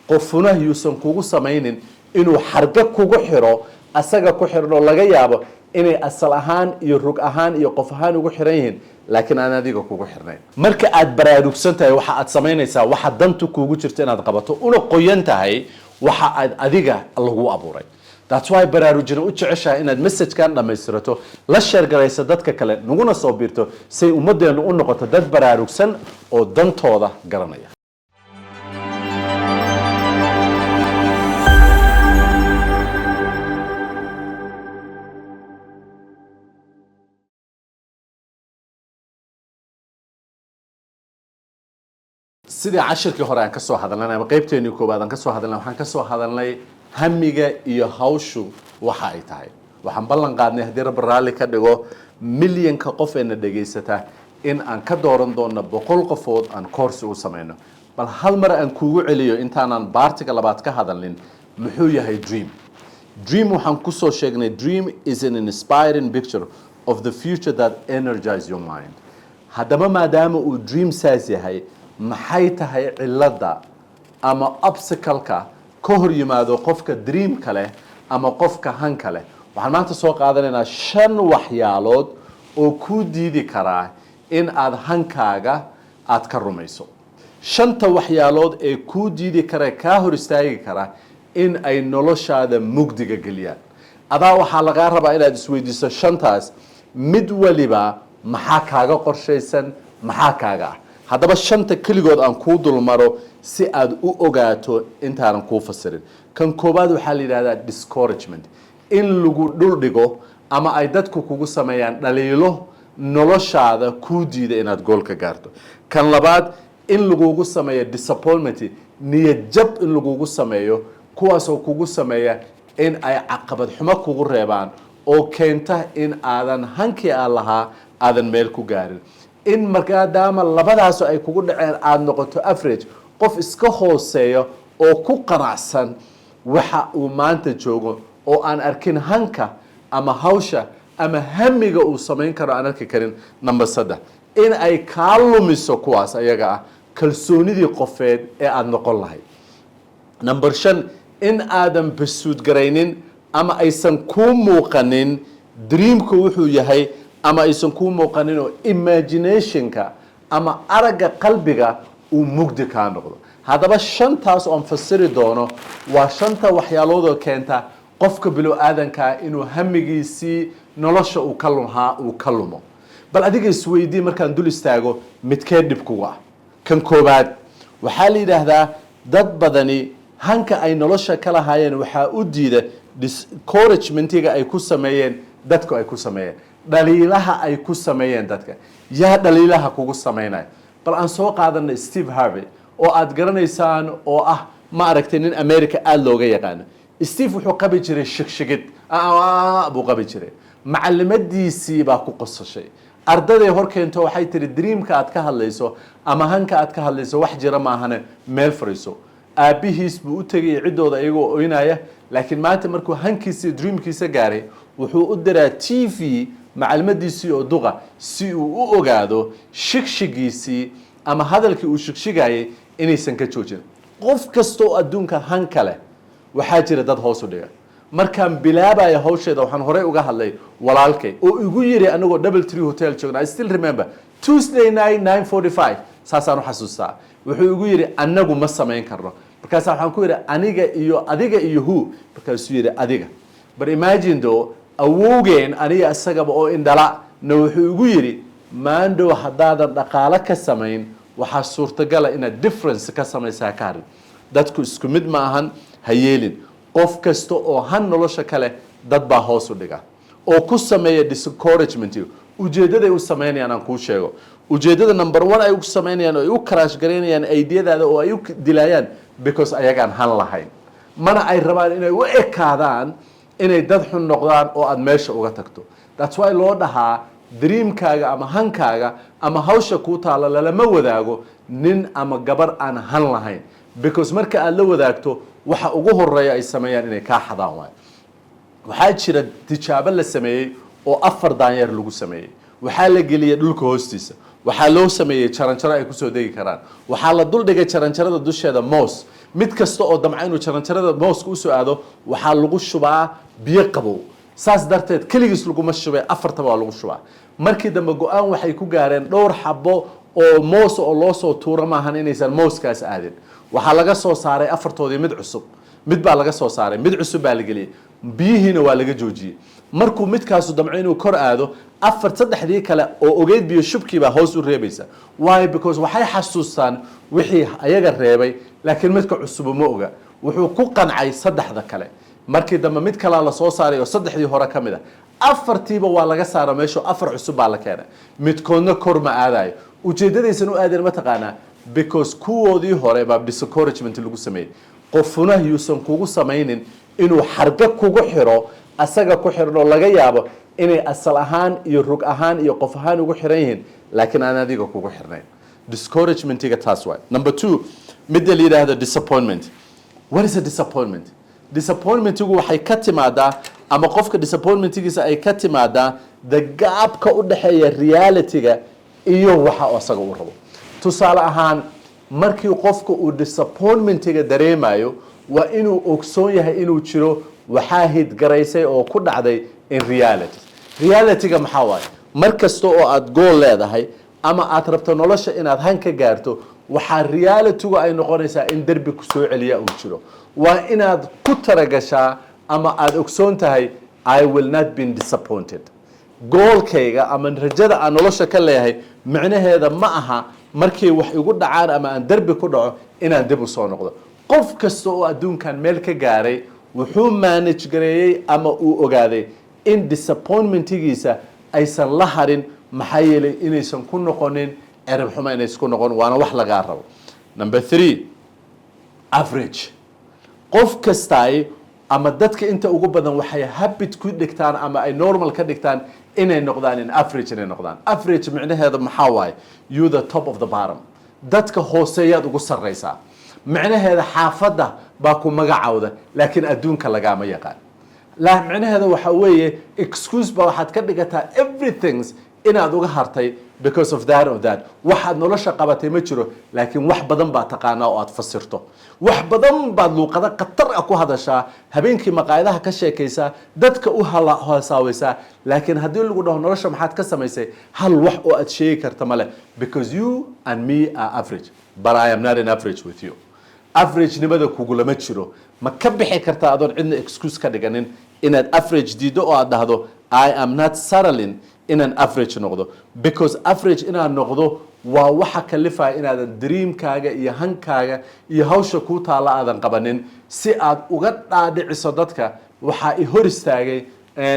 qofuna yuusan kugu samaynin inuu xarga kugu xiro asaga ku xirno laga yaabo inay asal ahaan iyo rug ahaan iyo qof ahaan ugu xiran yihiin laakiin aan adiga kugu xirnayn marka aad baraarugsan tahay waxa aad samaynaysaa waxa dantu kugu jirto inaad qabato una qoyan tahay waxa aad adiga lagu abuuray that's why baraarujina u jeceshahay inaad message-kan dhammaystirato la sheergaraysa dadka kale naguna soo biirto say ummaddeenu u noqoto dad baraarugsan oo dantooda garanaya sidii cashirkii hore aan ka soo hadalnay ama qaybteennii koowaad aan ka soo hadalnay waxaan ka soo hadalnay hamiga iyo hawshu waxa ay tahay waxaan ballan qaadnay haddii rabbi raalli ka dhigo milyanka qof ee na dhegaysata in aan ka dooran doono 100 qofood aan course u samayno bal hal mar aan kuugu celiyo intaanaan baartiga labaad ka hadalnin muxuu yahay dream waxaan ku soo sheegnay dream is an inspiring picture of the future that energize your mind haddaba maadaama uu dream saas yahay maxay tahay cilada ama obstacle-ka ka hor yimaado qofka dream-ka leh ama qofka hanka leh waxaan maanta soo qaadanaynaa 5 waxyaalood oo ku diidi karaa in aad hankaaga aad ka rumayso 5 waxyaalood ee ku diidi kara ka hor istaagi kara in ay noloshaada mugdiga geliyaan adaa waxaa laga rabaa inaad isweydiiso 5taas mid waliba maxaa kaaga qorshaysan maxaa kaaga haddaba 5 kaligood aan kuu dulmaro si aad u ogaato intaanan kuu fasirin kan koobaad waxaa la yidhahdaa discouragement in lagu dhul dhigo ama ay dadku kugu sameeyaan dhaliilo noloshaada kuu diida inaad gool ka gaarto kan labaad in lagugu sameeyo disappointment niyad jab in lagugu sameeyo kuwaasoo kugu sameeya in ay caqabad xumo kugu reebaan oo keenta in aadan hankii aan lahaa aadan meel ku gaarin in markaadaama labadaas ay kugu dhaceen aad noqoto average qof iska hooseeyo oo ku qanacsan waxa uu maanta joogo oo aan arkin hanka ama hawsha ama hamiga uu samayn karo aan arki karin number 3 in ay kaa lumiso kuwaas ayaga ah kalsoonidii qofeed ee aad noqon lahayd number 5 in aadan pursuit garaynin ama aysan kuu muuqanin dreamku wuxuu yahay ama aysan kuu muuqanin oo imaginationka ama aragga qalbiga uu mugdi kaa noqdo haddaba 5taas oon fasiri doono waa 5 waxyaalood oo keenta qofka bilo aadanka inuu hamigiisii nolosha uu ka lumo bal adiga isweydii markaan dul istaago midkee dhib kugu ah kan koobaad waxaa la yidhaahdaa dad badani hanka ay nolosha ka lahaayeen waxaa u diida discouragement-iga ay ku sameeyeen dadku ay ku sameeyeen dhaliilaha ay ku sameeyeen dadka yaa dhaliilaha kugu sameynaya bal aan soo qaadanay Steve Harvey oo aad garanaysaan oo ah ma aragtay nin America aad looga yaqaan Steve wuxuu qabi jiray shigshigid buu qabi jiray macallimadiisii baa ku qosashay ardaday hor keento waxay tiri dreamka aad ka hadlayso ama hanka aad ka hadlayso wax jira ma ahane meel fariiso aabihiis buu u tagay cidooda ayagoo oynaya laakiin maanta markuu hankiisa dreamkiisa gaaray wuxuu u diraa TV macallimadiisii oo duqa si uu u ogaado shigshigiisii ama hadalkii uu shigshigayay inaysan ka joojin qof kasta oo adduunka hanka leh waxaa jira dad hoos u dhiga markaan bilaabaya hawsheeda waxaan horey uga hadlay walaalkay oo igu yiri anagoo Double Tree Hotel joogna I still remember Tuesday night 9:45 saasaan u xasuustaa wuxuu igu yiri anagu ma samayn karno markaas waxaan ku yiri adiga iyo who markaas yiri adiga but imagine though awogeen aniga asagaba oo indhala na wuxuu igu yiri maando hadaadan dhaqaale ka samayn waxa suurtagal ah inaad difference ka samaysaa ka harin dadku isku mid ma ahan hayeelin qof kasta oo han nolosha kale dad baa hoos u dhiga oo ku sameeya discouragement ujeedada u sameynayaan aan ku sheego ujeedada number 1 ay u sameynayaan oo ay u crash gareynayaan ideyadaada oo ay u dilayaan because ayagaan han lahayn mana ay rabaan inay u ekaadaan inay dad xun noqdaan oo aad meesha uga tagto that's why loo dhahaa dreamkaaga ama hankaaga ama hawsha ku taala lama wadaago nin ama gabar aan han lahayn because marka aad la wadaagto waxa ugu horeeya ay sameeyaan inay ka xadaan waxaa jira tijaabo la sameeyay oo 4 daanyeer lagu sameeyay waxaa la geliyay dhulka hoostiisa waxaa loo sameeyay jaranjaro ay ku soo degi karaan waxaa la dul dhigay jaranjarada dusheeda moos mid kasta oo damca inuu jaranjarada mooska u soo aado waxaa lagu shubaa biyo qabow saas darteed kaligiis laguma shubay afartaba waa lagu shubaa markii dambe go'aan waxay ku gaareen dhowr xabo oo moos oo loo soo tuuro maahan inaysan mooskaas aadin waxaa laga soo saaray afartoodii mid cusub mid baa laga soo saaray mid cusub baa la geliyay biyihiina waa laga joojiyey markuu midkaasu damco inuu kor aado saddexdii kale oo ogeyd biyo shubkii baa hoos u reebaysa why because waxay xasuustaan wixii ayaga reebay laakiin midka cusub ma oga wuxuu ku qancay saddexda kale markii dambe mid kale la soo saaray oo saddexdii hore ka mid ah afartiiba waa laga saaray meesha afar cusub baa la keenay midkoodna kor ma aadayo ujeedadaysan u aadeen ma taqaanaa because kuwoodii hore baa discouragement lagu sameeyay qofuna yuusan kugu samaynin inuu xarbe kugu xiro asaga ku xiran oo laga yaabo inay asal ahaan iyo rug ahaan iyo qof ahaan ugu xiran yihiin laakiin aan adiga kugu xirnayn discouragement-iga taas waay number 2 midda la yidhaahdo disappointment what is a disappointment disappointment-igu waxay ka timaadaa ama qofka disappointment-giisa ay ka timaadaa the gap-ka u dhexeeya reality-ga iyo waxa asaga uu rabo tusaale ahaan markii qofka uu disappointment-iga dareemayo waa inuu ogsoon yahay inuu jiro waxaa hidgaraysay oo ku dhacday in reality-ga maxaa waaye mar kasta oo aad gool leedahay ama aad rabto nolosha inaad han ka gaarto waxaa reality-gu ay noqonaysaa in derbi ku soo celiya uu jiro waa inaad ku talagashaa ama aad ogsoon tahay I will not be disappointed goolkayga ama rajada aan nolosha ka leeyahay macnaheeda ma aha markii wax igu dhacaan ama aan derbi ku dhaco inaan dib u soo noqdo qof kasta oo adduunkan meel ka gaaray wuxuu manage gareeyay ama uu ogaaday in disappointment-giisa aysan la harin maxaa yeelay inaysan ku noqonin erab xumo inaysan ku noqon waana wax lagaa rabo number 3 average qof kastaay ama dadka inta ugu badan waxay habit ku dhigtaan ama ay normal ka dhigtaan inay noqdaan in average inay noqdaan average macnaheeda maxaa waaye you the top of the bottom dadka hooseeyaad ugu sarreysaa macnaheeda xaafadda baa ku magacawda laakiin adduunka lagaama yaqaan macnaheeda waxa weeye excuse baa waxaad ka dhigataa everything inaad uga hartay because of that waxaad nolosha qabatay ma jiro laakiin wax badan baa taqaanaa oo aad fasirto wax badan baad luuqada khatar ah ku hadashaa habeenkii maqaayadaha ka sheekaysaa dadka u hoosaawaysaa laakiin haddii lagu dhaho nolosha maxaad ka samaysay hal wax oo aad sheegi karta male because you and me are average but I am not an average with you average nimada kugulama jiro ma ka bixi kartaa adoon cidna excuse ka dhiganin inaad average diido oo aad dhahdo I am not settling inaan average noqdo because average inaan noqdo waa waxa kalifaya inaadan dreamkaaga iyo hankaaga iyo hawsha kuu taala aadan qabanin si aad uga dhaadhiciso dadka waxaa i hor istaagay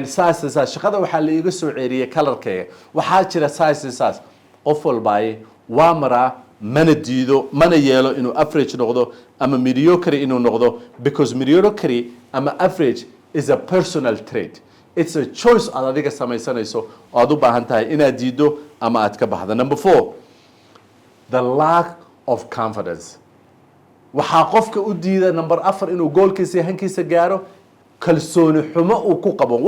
saas shaqada waxaa la iiga soo ceeriyay colorkayga waxaa jira saas qof walbaaye waa maraa mana diido mana yeelo inuu average noqdo ama mediocre inuu noqdo because mediocre ama average is a personal trait it's a choice aad adiga samaysanayso oo aad u baahan tahay inaad diido ama aad ka baxdo number 4 the lack of confidence waxaa qofka u diida number 4 inuu goolkiisa iyo hankiisa gaaro kalsooni xumo uu ku qabo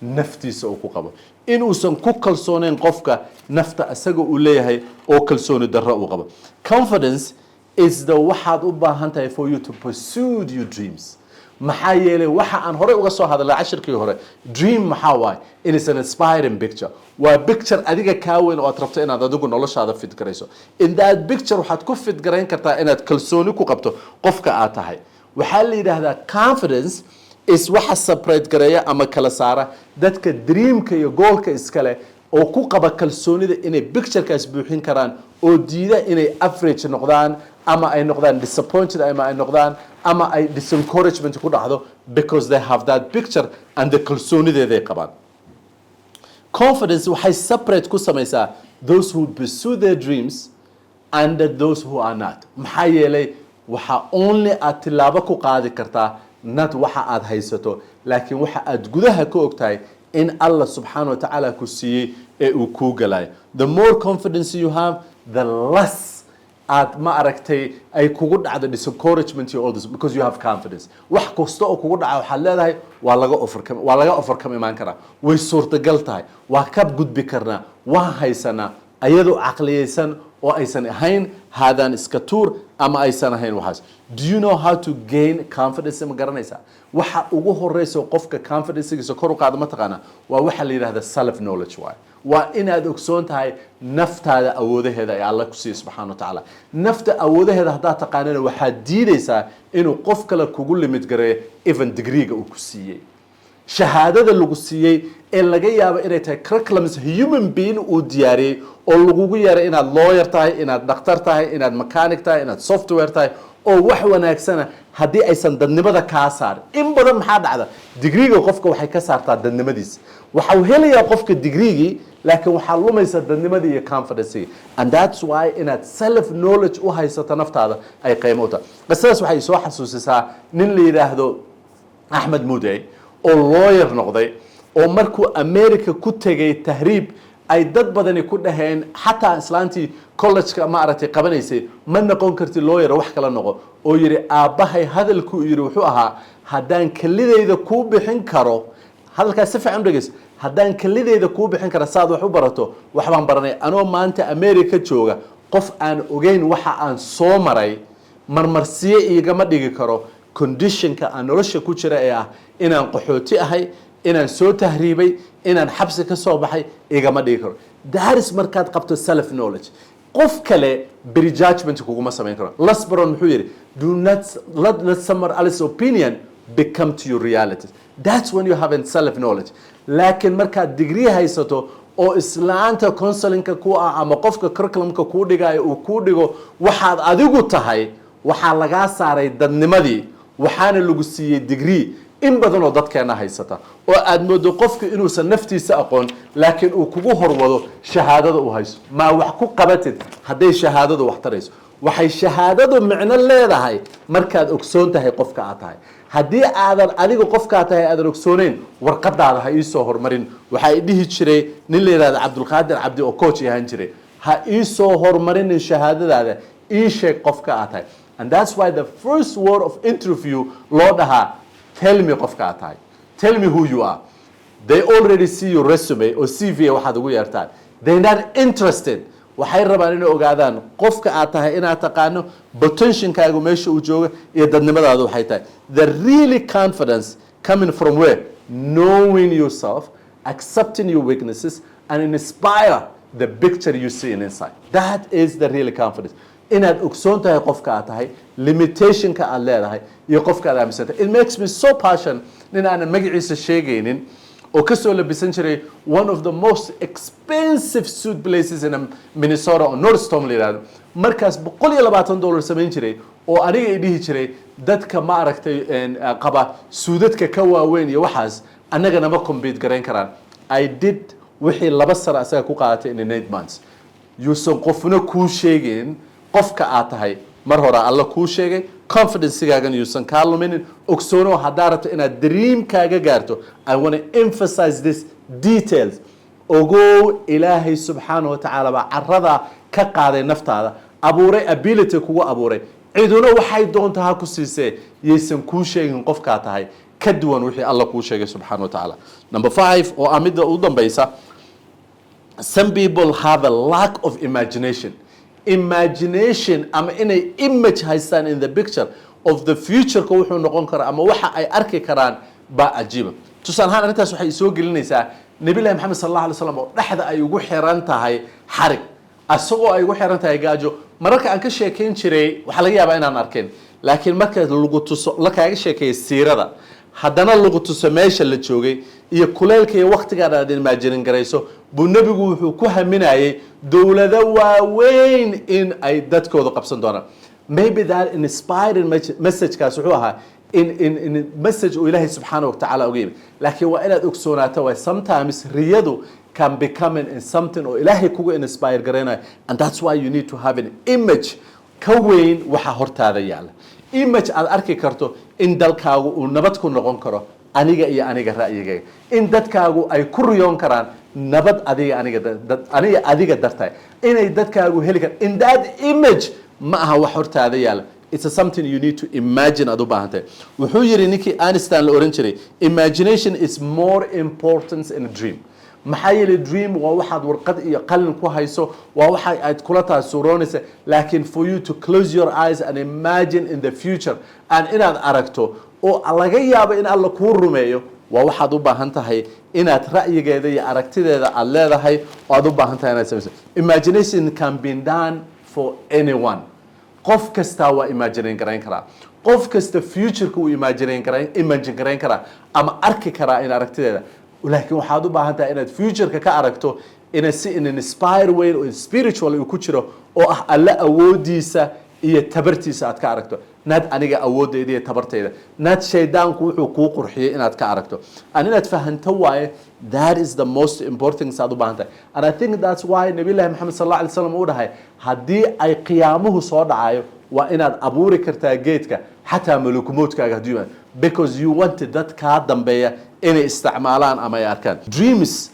naftiisa uu ku qabo inuusan ku kalsooneyn qofka nafta asaga uu leeyahay oo kalsooni darro uu qabo confidence is the waxaad u baahan tahay for you to pursue your dreams maxaa yeelay waxa aan hore uga soo hadalay cashirkii hore dream maxaa waaye it is an inspiring picture waa picture adiga kaa weyn oo aad rabto inaad adigu noloshaada fit garayso in that picture waxaad ku fit garayn kartaa inaad kalsooni ku qabto qofka aad tahay waxaa la yidhaahdaa confidence is waxa separate gareeya ama kala saara dadka dreamka iyo goolka iskale oo ku qaba kalsoonida inay picturekaas buuxin karaan oo diida inay average noqdaan ama ay noqdaan disappointed ama ay noqdaan ama ay discouragement ku dhacdo because they have that picture and the kalsoonideeday qabaan confidence waxay separate ku samaysaa those who pursue their dreams and those who are not maxaa yeelay waxa only aad tilaabo ku qaadi kartaa not waxa aad haysato laakiin waxa aad gudaha ka ogtahay in Allah subhanahu wa ta'ala ku siiyey ee uu ku galay the more confidence you have the less aad ma aragtay ay kugu dhacdo discouragement iyo all this because you have confidence wax kasta oo kugu dhaca waxaad leedahay waa laga overcome imaan karaa way suurtagal tahay waa ka gudbi karnaa waa haysanaa ayadoo caqliyeysan oo aysan ahayn haadaan iska tuur ama aysan ahayn waxaas. Do you know how to gain confidence? Ma garanaysaa waxa ugu horeysa qofka confidence-giisa kor u qaada ma taqaana waa waxa la yiraahdo self knowledge waa inaad ogsoon tahay naftaada awoodaheeda ay Allah ku siiyay subhanahu wa ta'ala. Nafta awoodaheeda hadaa taqaanana waxa diidaysaa inuu qof kale kugu limit gareeyo even degree-ga uu ku siiyay. shahaadada lagu siiyay ee laga yaabo inay tahay curriculums human being uu diyaariyay oo lagugu yeeray inaad lawyer tahay, inaad dhakhtar tahay, inaad mechanic tahay, inaad software tahay oo wax wanaagsana haddii aysan dadnimada kaa saarin. In badan maxaa dhacda degree-ga qofka waxay ka saartaa dadnimadiisa. waxa uu helayaa qofka degree-gii laakiin waxaa lumaysa dadnimadii iyo confidence. And that's why inaad self knowledge u haysato naftaada ay qiimo u tahay. qisadaas waxay soo xasuusisaa nin la yiraahdo Axmed Mudey oo lawyer noqday oo markuu America ku tagay tahriib ay dad badani ku dhaheen xataa islaantii college-ka ma aragtay qabanaysay ma noqon karti lawyer wax kala noqo oo yiri aabahay hadalku yiri wuxuu ahaa haddaan kalidayda ku bixin karo hadalkaas si fiican dhageys haddaan kalidayda ku bixin karo saad wax u barato wax baan baranay anoo maanta America jooga qof aan ogeyn waxa aan soo maray marmarsiye igama dhigi karo condition-ka aan nolosha ku jira ee ah inaan qaxooti ahay inaan soo tahriibay inaan xabsi ka soo baxay igama dhigi karo. Daaris markaad qabto self knowledge qof kale prejudgment kuguma samayn karo. Lasbaron muxuu yiri do not let someone else's opinion become to your reality. That's when you have self knowledge. laakiin markaad degree haysato oo islaanta counseling-ka ku ah ama qofka curriculum-ka ku dhigayo uu ku dhigo waxaad adigu tahay waxa laga saaray dadnimadii waxaana lagu siiyay degree in badan oo dadkeena haysata oo aad moodo qofku inuusan naftiisa aqoon laakiin uu kugu horwado shahaadada uu haysto ma wax ku qabatid haday shahaadadu wax tarayso waxay shahaadadu macno leedahay markaad ogsoon tahay qofka aad tahay. haddii aadan adiga qofka tahay aadan ogsooneyn warqadaada ha ii soo hormarin. waxa ay dhihi jiray nin la yiraahdo Cabdulqaadir Cabdi oo coach yahan jiray ha ii soo hormarin shahaadadaada ii sheeg qofka aad tahay. And that's why the first word of interview loo dhahaa tell me qofka aad tahay, tell me who you are. They already see your resume or CV waxaad ugu yeertaan. They're not interested. waxay rabaan inay ogaadaan qofka aad tahay inaad taqaano potential-kaagu meesha uu joogo iyo dadnimadaadu waxay tahay. The really confidence coming from where? Knowing yourself, accepting your weaknesses and inspire the picture you see inside. That is the real confidence. inaad ogsoon tahay qofka aad tahay limitation-ka aad leedahay iyo qofka aad aaminsan tahay. It makes me so passionate nin aan magaciisa sheegaynin oo ka soo labisan jiray one of the most expensive suit places in Minnesota oo Northstorm la yiraahdo markaas $120 samayn jiray oo aniga ay dhihi jiray dadka ma aragtay qaba suudadka ka waaweyn iyo waxaas anaga nama compete gareyn karaan. I did wixii 2 sano asaga ku qaadatay in 8 months. yuusan qofna kuu sheegin qofka aad tahay mar hore alla kuu sheegay confidence-gaagan yuusan kaa luminin ogsoono haddaa rabto inaad dream-kaaga gaarto. I want to emphasize this details. ogow ilaahay subxaanahu wa tacaala baa carrada ka qaaday naftaada abuuray ability kugu abuuray ciduna waxay doontaa ha ku siisee yaysan kuu sheegin qofkaa tahay ka duwan wixii alla kuu sheegay subxaanahu wa tacaala. Number 5 oo amida u dambaysa, some people have a lack of imagination. Imagination ama inay image haystaan in the picture of the future-ka wuxuu noqon karaa ama waxa ay arki karaan baa cajiiba. tusaale ahaan arrintaas waxay soo gelinaysaa Nabiga Maxamed sallallahu alayhi wasallam oo dhaxda ay ugu xiran tahay xarig asagoo ay ugu xiran tahay gaajo. mararka aan ka sheekeyn jiray waxa laga yaabaa inaan arkeen laakiin marka lagu tuso la kaaga sheekeeyay siirada haddana lagu tuso meesha la joogay iyo kuleelka iyo waqtiga aad imagine garayso buu nabigu wuxuu ku haminayay dawlada waaweyn in ay dadkooda qabsan doonaan. Maybe that inspiring message kaas wuxuu ahaa in message oo Ilaahay subhanahu wa ta'ala ugu yimid laakiin waa inaad ogsoonaato way sometimes riyadu can become in something oo Ilaahay kugu inspire garaynayo. And that's why you need to have an image ka weyn waxa hortaada yaala. image aad arki karto in dalkaagu uu nabad ku noqon karo aniga iyo aniga ra'yigayga in dadkaagu ay ku riyoon karaan nabad adiga dartay inay dadkaagu heli karaan. In that image ma aha wax hortaada yaala. It's something you need to imagine adu baahantay. wuxuu yiri ninkii Einstein la oran jiray imagination is more important in a dream. maxaa yeelay dream waa waxaad warqad iyo qalin ku hayso waa waxa aad kula taasuuroonaysa laakiin for you to close your eyes and imagine in the future and inaad aragto oo laga yaabo in alla kuu rumeeyo waa waxaad u baahan tahay inaad ra'yigeeda iyo aragtideeda aad leedahay oo aad u baahan tahay inaad samayso imagination can be done for anyone qof kasta waa imagine garayn karaa qof kasta future-ka uu imagine garayn karaa ama arki karaa in aragtideeda laakiin waxaad u baahan tahay inaad future-ka ka aragto in si in inspire way oo spiritual uu ku jiro oo ah alla awoodiisa iyo tabartiisa aad ka aragto naad aniga awoodeyda iyo tabarteyda naad shaydaanku wuxuu kuu qurxiyay inaad ka aragto inaad fahanto waaye that is the most important thing aad u baahan tahay and I think that's why Nabi Muhammad sallallahu alayhi wasallam uu dhahay haddii ay qiyaamuhu soo dhacayo waa inaad abuuri kartaa geedka xataa malakumoodkaaga haddii yimaado because you wanted dad kaa dambeeya inay isticmaalaan ama ay arkaan dreams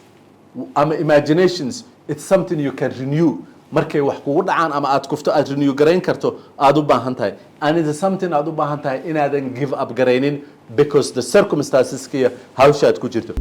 ama imaginations it's something you can renew markay wax kugu dhacaan ama aad kufto aad renew garayn karto aad u baahan tahay and it's something aad u baahan tahay inaadan give up garaynin because the circumstances hawsha aad ku jirto